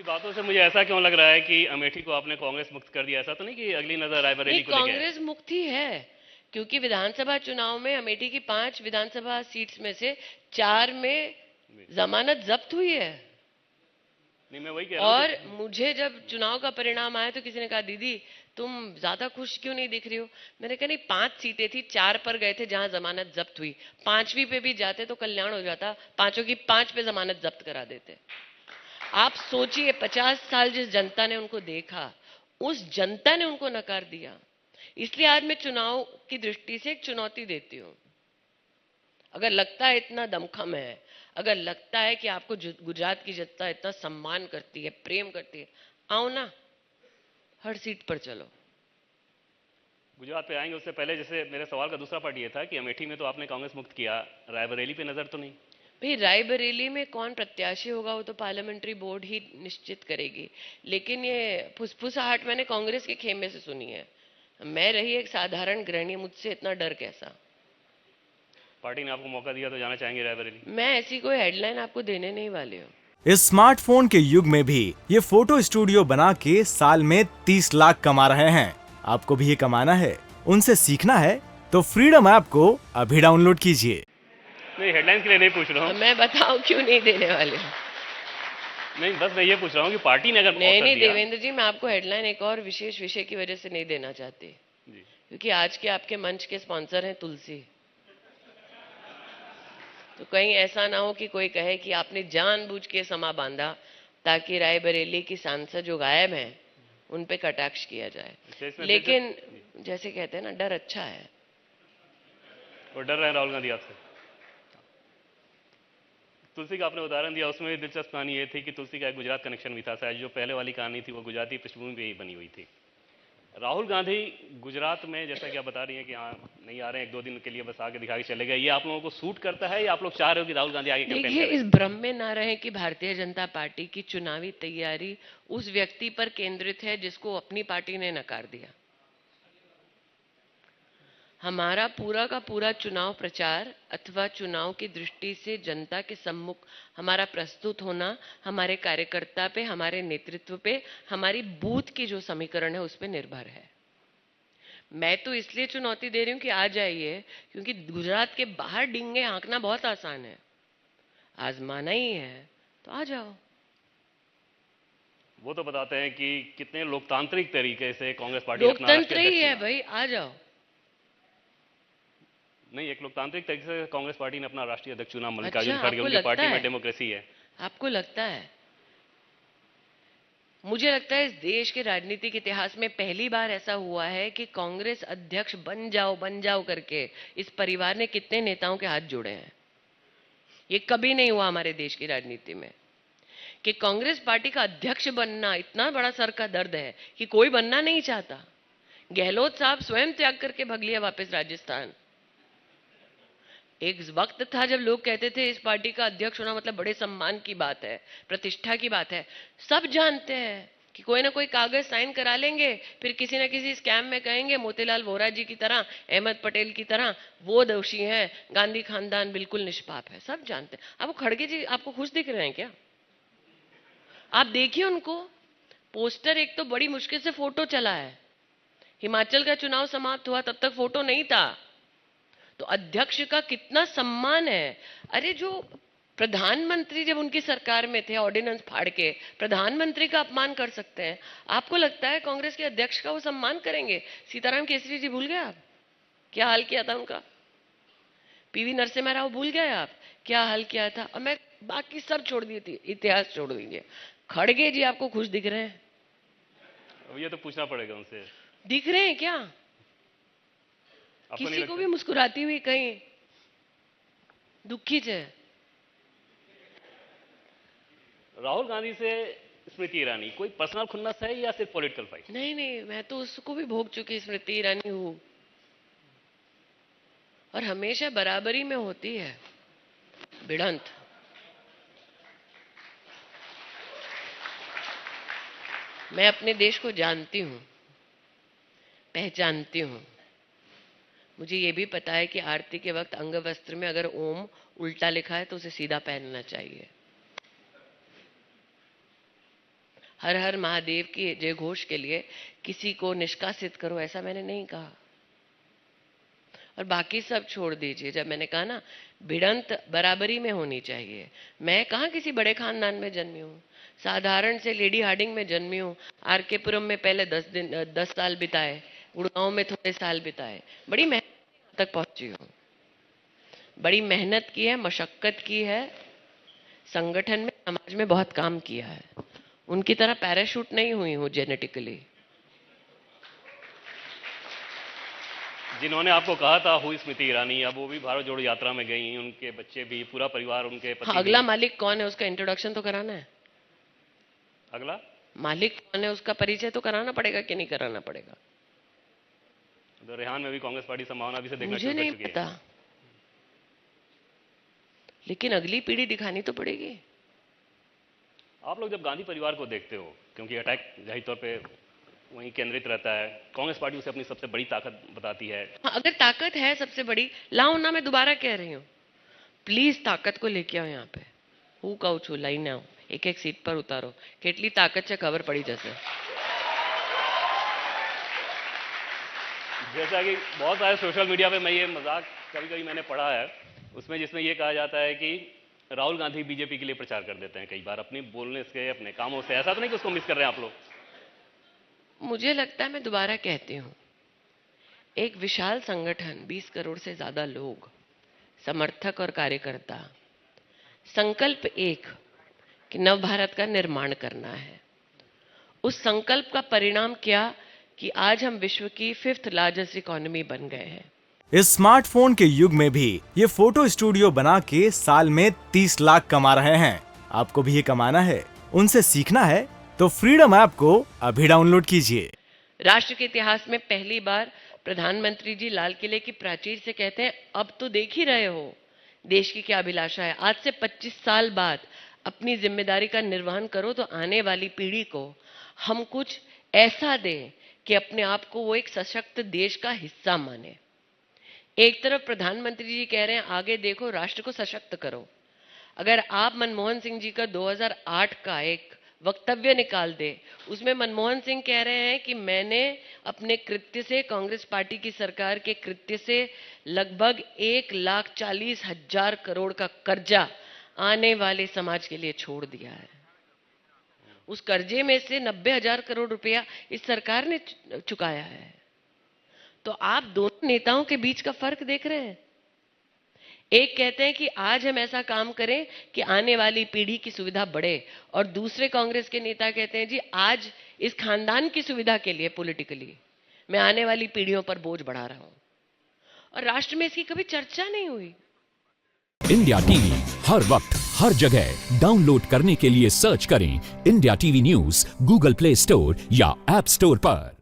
आपकी बातों से मुझे ऐसा क्यों लग रहा है कि अमेठी को आपने कांग्रेस मुक्त कर दिया? ऐसा तो नहीं कि अगली नजर नहीं, रायबरेली को लेके है? कांग्रेस मुक्ति है। क्योंकि विधानसभा चुनाव में अमेठी की 5 विधानसभा सीट्स में से 4 में जी। जमानत जब्त हुई है। नहीं, मैं वही कह रहा हूँ और कि मुझे जब चुनाव का परिणाम आया तो किसी ने कहा, दीदी तुम ज्यादा खुश क्यों नहीं दिख रही हो? मैंने कहा नहीं, 5 सीटें थी, 4 पर गए थे जहां जमानत जब्त हुई। 5वीं पे भी जाते तो कल्याण हो जाता, पांचों की 5 पे जमानत जब्त करा देते। आप सोचिए, 50 साल जिस जनता ने उनको देखा, उस जनता ने उनको नकार दिया। इसलिए आज मैं चुनाव की दृष्टि से एक चुनौती देती हूँ। अगर लगता है इतना दमखम है, अगर लगता है कि आपको गुजरात की जनता इतना सम्मान करती है, प्रेम करती है, आओ ना, हर सीट पर चलो। गुजरात पे आएंगे उससे पहले जैसे मेरे सवाल का दूसरा पार्ट ये था कि अमेठी में तो आपने कांग्रेस मुक्त किया, रायबरेली पे नजर तो नहीं? भाई, रायबरेली में कौन प्रत्याशी होगा वो तो पार्लियामेंट्री बोर्ड ही निश्चित करेगी। लेकिन ये फुसफुसाहट मैंने कांग्रेस के खेमे से सुनी है। मैं रही एक साधारण गृहिणी, मुझसे इतना डर कैसा? पार्टी ने आपको मौका दिया तो जाना चाहेंगे रायबरेली? मैं ऐसी कोई हेडलाइन आपको देने नहीं वाली हूँ। इस स्मार्टफोन के युग में भी ये फोटो स्टूडियो बना के साल में 30 लाख कमा रहे हैं। आपको भी ये कमाना है, उनसे सीखना है तो फ्रीडम ऐप को अभी डाउनलोड कीजिए। नहीं, हेडलाइंस के लिए नहीं पूछ रहा अब हूँ। मैं बताऊं क्यों नहीं देने वाली हूँ? नहीं, बस मैं ये पूछ रहा हूँ कि पार्टी ने अगर नहीं अवसर नहीं दिया। देवेंद्र जी, मैं आपको हेडलाइन एक और विशेष विषय की वजह से नहीं देना चाहती। जी। क्योंकि आज के आपके मंच के स्पॉन्सर हैं तुलसी। तो कहीं ऐसा ना हो कि कोई कहे कि आपने जानबूझ के समा बांधा ताकि रायबरेली की सांसद जो गायब हैं उन पे कटाक्ष किया जाए। स्टेज में फिर से लेकिन जैसे कहते हैं ना, डर अच्छा है। वो डर रहे हैं राहुल गांधी आपसे? तुलसी का आपने उदाहरण दिया, उसमें दिलचस्प कहानी ये थी कि तुलसी का एक गुजरात कनेक्शन भी था। शायद जो पहले वाली कहानी थी वो गुजराती पृष्ठभूमि पे ही बनी हुई थी। राहुल गांधी गुजरात में, जैसा कि आप बता रही हैं कि हाँ नहीं आ रहे हैं, 1-2 दिन के लिए बस आके दिखा के चले गए, ये आप लोगों को सूट करता है या आप लोग चाह रहे हो कि राहुल गांधी आगे कैंपेन देखिए, करें? इस भ्रम में ना रहें कि भारतीय जनता पार्टी की चुनावी तैयारी उस व्यक्ति पर केंद्रित है जिसको अपनी पार्टी ने नकार दिया। हमारा पूरा का पूरा चुनाव प्रचार अथवा चुनाव की दृष्टि से जनता के सम्मुख हमारा प्रस्तुत होना, हमारे कार्यकर्ता पे, हमारे नेतृत्व पे, हमारी बूथ की जो समीकरण है उस पर निर्भर है। मैं तो इसलिए चुनौती दे रही हूं कि आ जाइए, क्योंकि गुजरात के बाहर डींगे हाँकना बहुत आसान है, आजमाना ही है तो आ जाओ। वो तो बताते हैं कि कितने लोकतांत्रिक तरीके से कांग्रेस पार्टी ने अपना लोकतंत्र राष्ट्रीय ही अध्यक्ष है चुना। भाई, आ जाओ। नहीं, एक लोकतांत्रिक तरीके से कांग्रेस पार्टी ने अपना राष्ट्रीय अध्यक्ष चुना, अच्छा, मल्लिकार्जुन खड़गे, आपको उनकी लगता पार्टी में है? डेमोक्रेसी है। आपको लगता है? मुझे लगता है इस देश के राजनीतिक इतिहास में पहली बार ऐसा हुआ है कि कांग्रेस अध्यक्ष बन जाओ करके इस परिवार ने कितने नेताओं के हाथ जोड़े हैं। ये कभी नहीं हुआ हमारे देश की राजनीति में कि कांग्रेस पार्टी का अध्यक्ष बनना इतना बड़ा सर का दर्द है कि कोई बनना नहीं चाहता। गहलोत साहब स्वयं त्याग करके भग लिया वापस राजस्थान। एक वक्त था जब लोग कहते थे इस पार्टी का अध्यक्ष होना मतलब बड़े सम्मान की बात है, प्रतिष्ठा की बात है। सब जानते हैं कि कोई ना कोई कागज साइन करा लेंगे, फिर किसी ना किसी स्कैम में कहेंगे मोतीलाल वोरा जी की तरह, अहमद पटेल की तरह वो दोषी हैं, गांधी खानदान बिल्कुल निष्पाप है। सब जानते हैं। आपको खड़गे जी आपको खुश दिख रहे हैं क्या? आप देखिए उनको। पोस्टर एक तो बड़ी मुश्किल से फोटो चला है। हिमाचल का चुनाव समाप्त हुआ तब तक फोटो नहीं था। तो अध्यक्ष का कितना सम्मान है। अरे, जो प्रधानमंत्री जब उनकी सरकार में थे ऑर्डिनेंस फाड़ के प्रधानमंत्री का अपमान कर सकते हैं, आपको लगता है कांग्रेस के अध्यक्ष का वो सम्मान करेंगे? सीताराम केसरी जी भूल गए आप क्या हाल किया था उनका? पीवी नरसिम्हा राव भूल गए आप क्या हाल किया था? और मैं बाकी सब छोड़ दी थी, इतिहास छोड़ दीजिए। खड़गे जी आपको खुश दिख रहे हैं? अब ये तो पूछना पड़ेगा उनसे। दिख रहे हैं क्या? आपको नहीं किसी को लगता? भी मुस्कुराती हुई कहीं दुखी थे? राहुल गांधी से स्मृति ईरानी कोई पर्सनल खुन्नस है या सिर्फ पॉलिटिकल फाइट? नहीं नहीं, मैं तो उसको भी भोग चुकी स्मृति ईरानी हूँ। और हमेशा बराबरी में होती है भिड़ंत। मैं अपने देश को जानती हूँ, पहचानती हूँ। मुझे ये भी पता है कि आरती के वक्त अंग वस्त्र में अगर ओम उल्टा लिखा है तो उसे सीधा पहनना चाहिए। हर हर महादेव की जय घोष के लिए किसी को निष्कासित करो, ऐसा मैंने नहीं कहा। और बाकी सब छोड़ दीजिए। जब मैंने कहा ना भिड़ंत बराबरी में होनी चाहिए, मैं कहाँ किसी बड़े खानदान में जन्मी हूँ, साधारण से लेडी हार्डिंग में जन्मी हूँ। आर के पुरम में पहले 10 साल बिताए, गुड़गांव में थोड़े साल बिताए, बड़ी मेहनत तक पहुंची हूँ, बड़ी मेहनत की है, मशक्कत की है, संगठन में समाज में बहुत काम किया है। उनकी तरह पैराशूट नहीं हुई हूँ जेनेटिकली। जिन्होंने आपको कहा था हुई स्मृति ईरानी, अब वो भी भारत जोड़ो यात्रा में गई, उनके बच्चे भी, पूरा परिवार, उनके पति हाँ, अगला मालिक कौन है उसका इंट्रोडक्शन तो कराना है। अगला मालिक कौन है उसका परिचय तो कराना पड़ेगा कि नहीं कराना पड़ेगा। तो रेहान में भी कांग्रेस पार्टी संभावना अभी से देखना मुझे शुरू कर नहीं चुकी है। पता, लेकिन अगली पीढ़ी दिखानी तो पड़ेगी। आप लोग जब गांधी परिवार को देखते हो, क्योंकि अटैक जाहिर तौर पे वहीं केंद्रित रहता है, कांग्रेस पार्टी उसे अपनी सबसे बड़ी ताकत बताती है। हाँ, अगर ताकत है सबसे बड़ी, लाओ ना, मैं दोबारा कह रही हूँ, प्लीज ताकत को लेके आओ यहाँ पे। હું કહું છું લઈને આવો, એક એક સીટ પર ઉતારો, કેટલી તાકત છે ખબર પડી જશે। जैसा कि बहुत सारे सोशल मीडिया पे मैं ये मजाक कभी कभी मैंने पढ़ा है, उसमें जिसमें ये कहा जाता है कि राहुल गांधी बीजेपी के लिए प्रचार कर देते हैं कई बार अपने बोलने से, अपने कामों से। ऐसा तो नहीं कि उसको मिस कर रहे हैं आप लोग? मुझे लगता है, मैं दोबारा कहती हूँ, एक विशाल संगठन, 20 करोड़ से ज्यादा लोग, समर्थक और कार्यकर्ता, संकल्प एक कि नव भारत का निर्माण करना है। उस संकल्प का परिणाम क्या कि आज हम विश्व की 5th लार्जेस्ट इकोनॉमी बन गए हैं। इस स्मार्टफोन के युग में भी ये फोटो स्टूडियो बना के साल में 30 लाख कमा रहे हैं। आपको भी ये कमाना है, उनसे सीखना है तो फ्रीडम ऐप को अभी डाउनलोड कीजिए। राष्ट्र के इतिहास में पहली बार प्रधानमंत्री जी लाल किले की प्राचीर से कहते हैं, अब तो देख ही रहे हो देश की क्या अभिलाषा है, आज से 25 साल बाद अपनी जिम्मेदारी का निर्वहन करो तो आने वाली पीढ़ी को हम कुछ ऐसा दें कि अपने आप को वो एक सशक्त देश का हिस्सा माने। एक तरफ प्रधानमंत्री जी कह रहे हैं आगे देखो, राष्ट्र को सशक्त करो। अगर आप मनमोहन सिंह जी का 2008 का एक वक्तव्य निकाल दे, उसमें मनमोहन सिंह कह रहे हैं कि मैंने अपने कृत्य से, कांग्रेस पार्टी की सरकार के कृत्य से लगभग 1,40,000 करोड़ का कर्जा आने वाले समाज के लिए छोड़ दिया है। उस कर्जे में से 90,000 करोड़ रुपया इस सरकार ने चुकाया है। तो आप दोनों नेताओं के बीच का फर्क देख रहे हैं। एक कहते हैं कि आज हम ऐसा काम करें कि आने वाली पीढ़ी की सुविधा बढ़े, और दूसरे कांग्रेस के नेता कहते हैं जी आज इस खानदान की सुविधा के लिए पॉलिटिकली मैं आने वाली पीढ़ियों पर बोझ बढ़ा रहा हूं, और राष्ट्र में इसकी कभी चर्चा नहीं हुई। इंडिया टीवी हर वक्त हर जगह डाउनलोड करने के लिए सर्च करें India TV news Google play store या ऐप स्टोर पर।